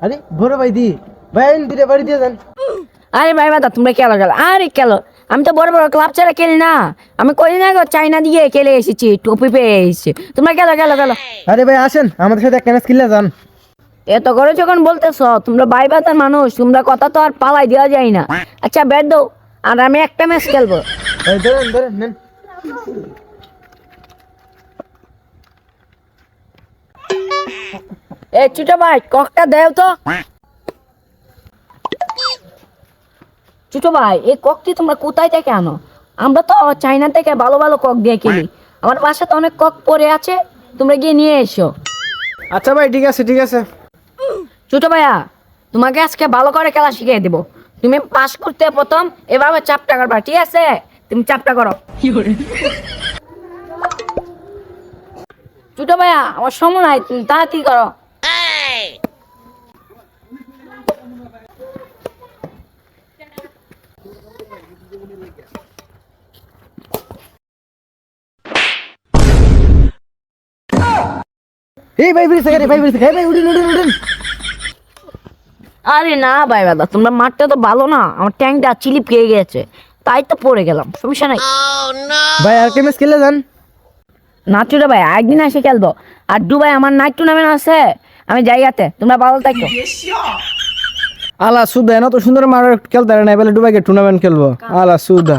আরে বড় ভাই দি ভাই দিলে বাড়ি দিয়ে যান। আরে ভাই বাদা তোমরা খেলো খেলো, আরে খেলো। আমি তো বড় বড় ক্লাব ছাড়া খেলি না। আমি করি না গো, চাইনা দিয়ে খেলে এসেছি, টপি পেয়ে এসেছি। তোমরা খেলো খেলো খেলো। আরে ভাই আসেন আমাদের সাথে একটা ম্যাচ খেললে যান। এত করে যখন বলতেছ, তোমরা ভাই বাদার মানুষ, তোমরা কথা তো আর পালাই দেওয়া যায় না। আচ্ছা ব্যাট দাও, আর আমি একটা ম্যাচ খেলবো। এই ধরেন ধরেন নেন। এই ছোট ভাই ককটা দেও তো। ছোট ভাই এই ককটি তোমরা কোথায় থেকে আনো? আমরা তো চাইনা থেকে ভালো ভালো কক দিয়ে খেলি। আমার বাসায় তো অনেক কক পড়ে আছে, তোমরা গিয়ে নিয়ে এসো। আচ্ছা ভাই ঠিক আছে ঠিক আছে। ছোট ভাইয়া, তোমাকে আজকে ভালো করে খেলা শিখিয়ে দেবো। তুমি পাস করতে প্রথম এভাবে চাপটা করবা, ঠিক আছে? তুমি চাপটা করো। ছোট ভাইয়া আমার সময় নাই, তুমি তাড়াতাড়ি করো। এই ভাই বেরিয়েছে রে ভাই বেরিয়েছে, ভাই উঠুন উঠুন উঠুন। আরে না ভাই দাদা, তোমরা মারতে তো ভালো না, আমার ট্যাঙ্কটা চিলিপ খেয়ে গেছে, তাই তো পড়ে গেলাম। সমস্যা নাই। ভাই আর কে ম্যাচ খেললে যান। না ছোট ভাই একদিন এসে খেলবো। আর দুবাই আমার নাইট টুর্নামেন্ট আছে, আমি জায়গাতে, তোমরা ভালো থাকো। আলা সুদা না তো সুন্দর মার খেলতে না, এবারে ডুবাইকে টুর্নামেন্ট খেলবো। আলা সুদা।